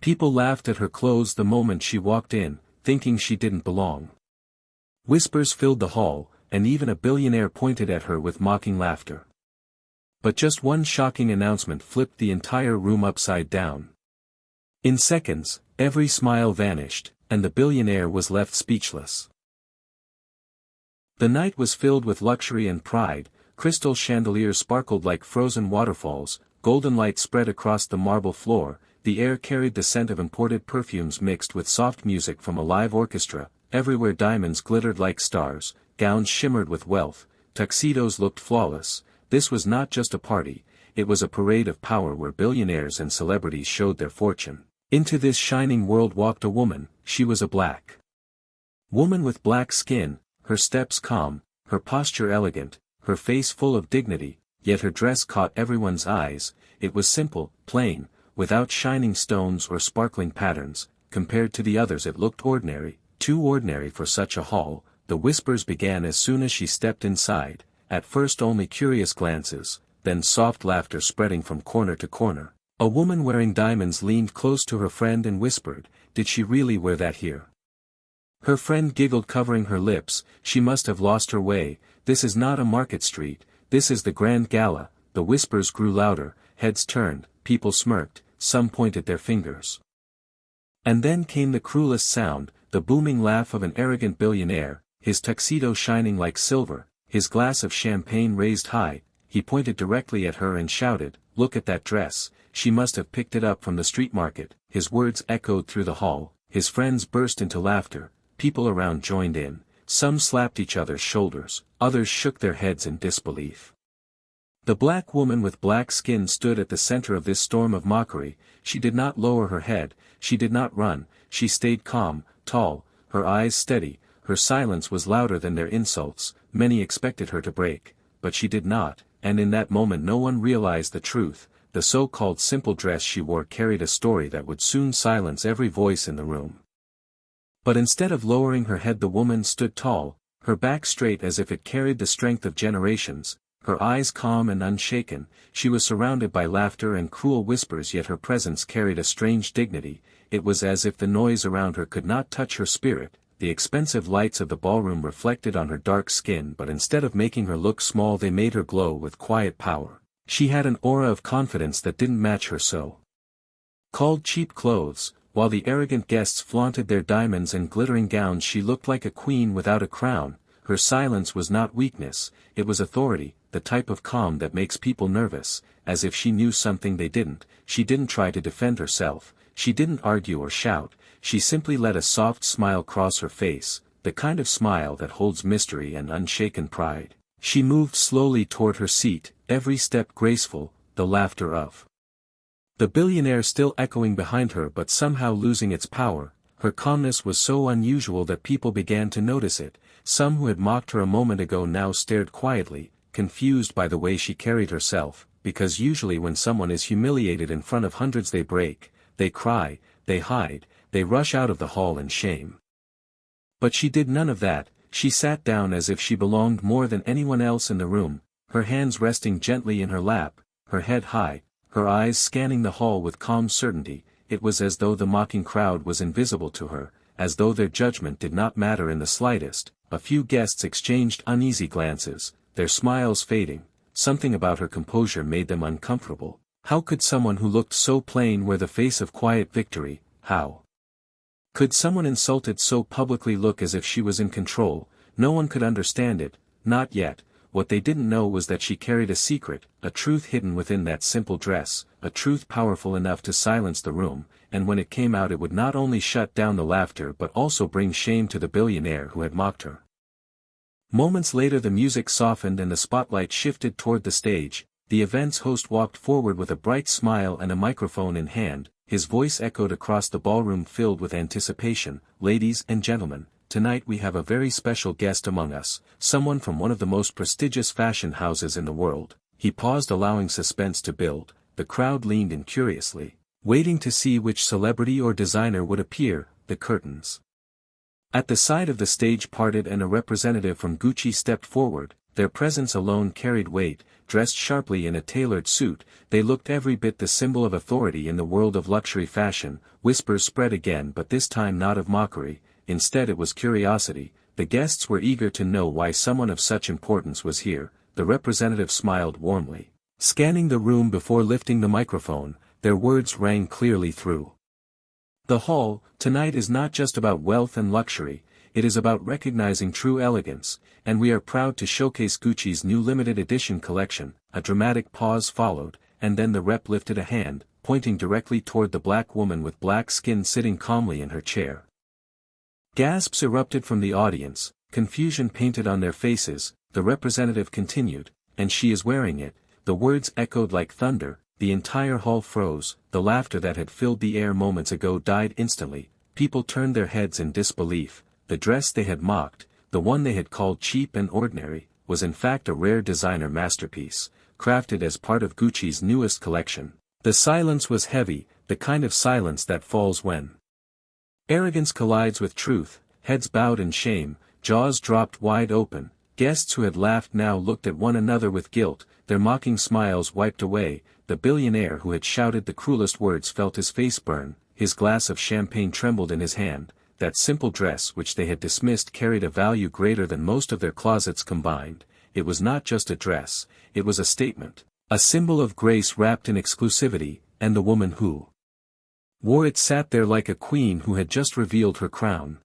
People laughed at her clothes the moment she walked in, thinking she didn't belong. Whispers filled the hall, and even a billionaire pointed at her with mocking laughter. But just one shocking announcement flipped the entire room upside down. In seconds, every smile vanished, and the billionaire was left speechless. The night was filled with luxury and pride. Crystal chandeliers sparkled like frozen waterfalls, golden light spread across the marble floor, the air carried the scent of imported perfumes mixed with soft music from a live orchestra, everywhere diamonds glittered like stars, gowns shimmered with wealth, tuxedos looked flawless. This was not just a party, it was a parade of power where billionaires and celebrities showed their fortune. Into this shining world walked a woman. She was a black woman with black skin, her steps calm, her posture elegant, her face full of dignity, yet her dress caught everyone's eyes. It was simple, plain, without shining stones or sparkling patterns. Compared to the others it looked ordinary, too ordinary for such a hall. The whispers began as soon as she stepped inside, at first only curious glances, then soft laughter spreading from corner to corner. A woman wearing diamonds leaned close to her friend and whispered, "Did she really wear that here?" Her friend giggled, covering her lips. She must have lost her way. This is not a market street, this is the grand gala. The whispers grew louder, heads turned, people smirked, some pointed their fingers. And then came the cruelest sound, the booming laugh of an arrogant billionaire, his tuxedo shining like silver, his glass of champagne raised high. He pointed directly at her and shouted, "Look at that dress, she must have picked it up from the street market." His words echoed through the hall, his friends burst into laughter, people around joined in, some slapped each other's shoulders, others shook their heads in disbelief. The black woman with black skin stood at the center of this storm of mockery. She did not lower her head, she did not run, she stayed calm, tall, her eyes steady. Her silence was louder than their insults. Many expected her to break, but she did not, and in that moment no one realized the truth. The so-called simple dress she wore carried a story that would soon silence every voice in the room. But instead of lowering her head, the woman stood tall, her back straight as if it carried the strength of generations, her eyes calm and unshaken. She was surrounded by laughter and cruel whispers, yet her presence carried a strange dignity. It was as if the noise around her could not touch her spirit. The expensive lights of the ballroom reflected on her dark skin, but instead of making her look small they made her glow with quiet power. She had an aura of confidence that didn't match her so-called cheap clothes. While the arrogant guests flaunted their diamonds and glittering gowns, she looked like a queen without a crown. Her silence was not weakness, it was authority, the type of calm that makes people nervous, as if she knew something they didn't. She didn't try to defend herself, she didn't argue or shout, she simply let a soft smile cross her face, the kind of smile that holds mystery and unshaken pride. She moved slowly toward her seat, every step graceful, the laughter of the billionaire still echoing behind her but somehow losing its power. Her calmness was so unusual that people began to notice it. Some who had mocked her a moment ago now stared quietly, confused by the way she carried herself, because usually when someone is humiliated in front of hundreds they break, they cry, they hide, they rush out of the hall in shame. But she did none of that. She sat down as if she belonged more than anyone else in the room, her hands resting gently in her lap, her head high, her eyes scanning the hall with calm certainty. It was as though the mocking crowd was invisible to her, as though their judgment did not matter in the slightest. A few guests exchanged uneasy glances, their smiles fading. Something about her composure made them uncomfortable. How could someone who looked so plain wear the face of quiet victory? How could someone insulted so publicly look as if she was in control? No one could understand it, not yet. What they didn't know was that she carried a secret, a truth hidden within that simple dress, a truth powerful enough to silence the room, and when it came out it would not only shut down the laughter but also bring shame to the billionaire who had mocked her. Moments later the music softened and the spotlight shifted toward the stage. The event's host walked forward with a bright smile and a microphone in hand. His voice echoed across the ballroom filled with anticipation. "Ladies and gentlemen, tonight we have a very special guest among us, someone from one of the most prestigious fashion houses in the world." He paused, allowing suspense to build. The crowd leaned in curiously, waiting to see which celebrity or designer would appear. The curtains at the side of the stage parted and a representative from Gucci stepped forward. Their presence alone carried weight. Dressed sharply in a tailored suit, they looked every bit the symbol of authority in the world of luxury fashion. whispers spread again, but this time not of mockery, instead it was curiosity. The guests were eager to know why someone of such importance was here. The representative smiled warmly. Scanning the room before lifting the microphone, their words rang clearly through the hall. Tonight is not just about wealth and luxury, it is about recognizing true elegance, and we are proud to showcase Gucci's new limited edition collection. A dramatic pause followed, and then the rep lifted a hand, pointing directly toward the black woman with black skin sitting calmly in her chair. Gasps erupted from the audience, confusion painted on their faces. The representative continued, "And she is wearing it." The words echoed like thunder, the entire hall froze, the laughter that had filled the air moments ago died instantly, people turned their heads in disbelief. The dress they had mocked, the one they had called cheap and ordinary, was in fact a rare designer masterpiece, crafted as part of Gucci's newest collection. The silence was heavy, the kind of silence that falls when arrogance collides with truth. Heads bowed in shame, jaws dropped wide open. Guests who had laughed now looked at one another with guilt, their mocking smiles wiped away. The billionaire who had shouted the cruelest words felt his face burn, his glass of champagne trembled in his hand. That simple dress which they had dismissed carried a value greater than most of their closets combined. It was not just a dress, it was a statement, a symbol of grace wrapped in exclusivity, and the woman who wore it sat there like a queen who had just revealed her crown.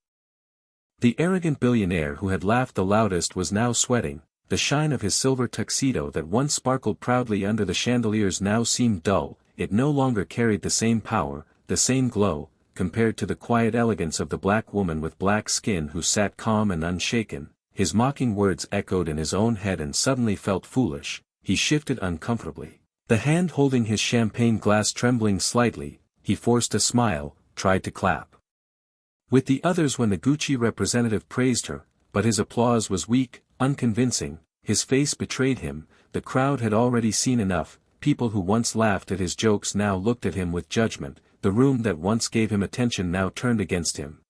The arrogant billionaire who had laughed the loudest was now sweating. The shine of his silver tuxedo that once sparkled proudly under the chandeliers now seemed dull. It no longer carried the same power, the same glow, compared to the quiet elegance of the black woman with black skin who sat calm and unshaken. His mocking words echoed in his own head and suddenly felt foolish. He shifted uncomfortably, the hand holding his champagne glass trembling slightly. He forced a smile, tried to clap with the others when the Gucci representative praised her, but his applause was weak, unconvincing. His face betrayed him. The crowd had already seen enough. People who once laughed at his jokes now looked at him with judgment. The room that once gave him attention now turned against him.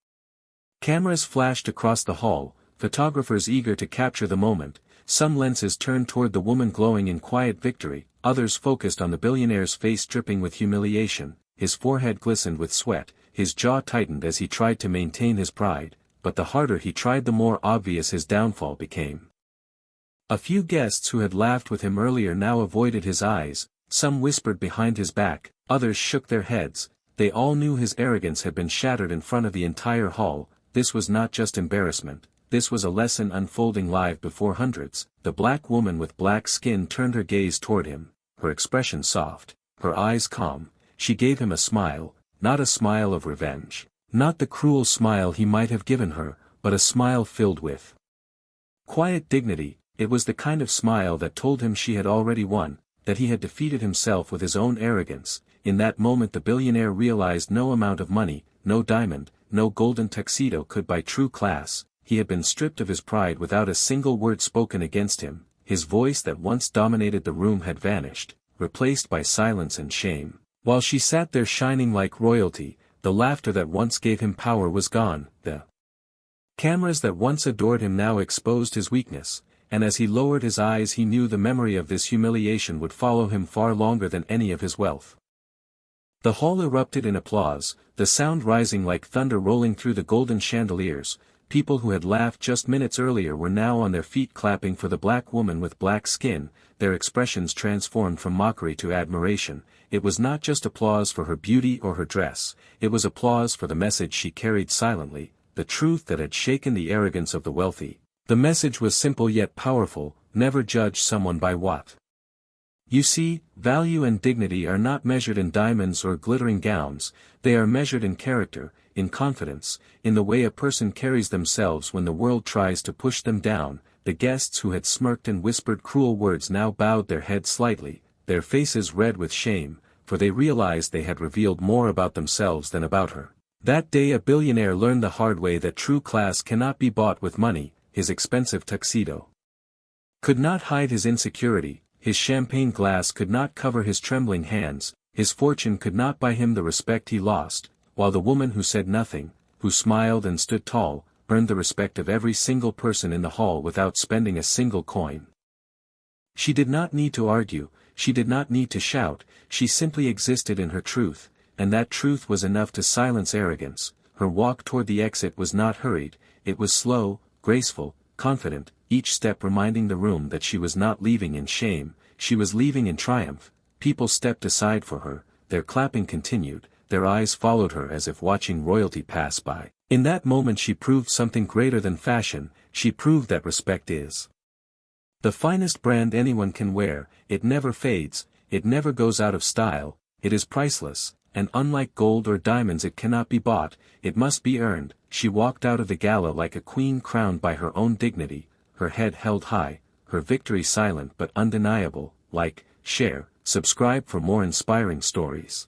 Cameras flashed across the hall, photographers eager to capture the moment. Some lenses turned toward the woman glowing in quiet victory, others focused on the billionaire's face dripping with humiliation. His forehead glistened with sweat, his jaw tightened as he tried to maintain his pride, but the harder he tried the more obvious his downfall became. A few guests who had laughed with him earlier now avoided his eyes, some whispered behind his back, others shook their heads. They all knew his arrogance had been shattered in front of the entire hall. This was not just embarrassment, this was a lesson unfolding live before hundreds. The black woman with black skin turned her gaze toward him, her expression soft, her eyes calm. She gave him a smile, not a smile of revenge, not the cruel smile he might have given her, but a smile filled with quiet dignity. It was the kind of smile that told him she had already won, that he had defeated himself with his own arrogance. In that moment the billionaire realized no amount of money, no diamond, no golden tuxedo could buy true class. He had been stripped of his pride without a single word spoken against him. His voice that once dominated the room had vanished, replaced by silence and shame. While she sat there shining like royalty, the laughter that once gave him power was gone. The cameras that once adored him now exposed his weakness, and as he lowered his eyes he knew the memory of this humiliation would follow him far longer than any of his wealth. The hall erupted in applause, the sound rising like thunder rolling through the golden chandeliers. People who had laughed just minutes earlier were now on their feet clapping for the black woman with black skin, their expressions transformed from mockery to admiration. It was not just applause for her beauty or her dress, it was applause for the message she carried silently, the truth that had shaken the arrogance of the wealthy. The message was simple yet powerful: never judge someone by what you see. Value and dignity are not measured in diamonds or glittering gowns, they are measured in character, in confidence, in the way a person carries themselves when the world tries to push them down. The guests who had smirked and whispered cruel words now bowed their heads slightly, their faces red with shame, for they realized they had revealed more about themselves than about her. That day a billionaire learned the hard way that true class cannot be bought with money. His expensive tuxedo could not hide his insecurity, his champagne glass could not cover his trembling hands, his fortune could not buy him the respect he lost, while the woman who said nothing, who smiled and stood tall, earned the respect of every single person in the hall without spending a single coin. She did not need to argue, she did not need to shout, she simply existed in her truth, and that truth was enough to silence arrogance. Her walk toward the exit was not hurried, it was slow, graceful, confident, each step reminding the room that she was not leaving in shame, she was leaving in triumph. People stepped aside for her, their clapping continued, their eyes followed her as if watching royalty pass by. In that moment she proved something greater than fashion, she proved that respect is the finest brand anyone can wear. It never fades, it never goes out of style, it is priceless, and unlike gold or diamonds it cannot be bought, it must be earned. She walked out of the gala like a queen crowned by her own dignity, her head held high, her victory silent but undeniable. Like, share, subscribe for more inspiring stories.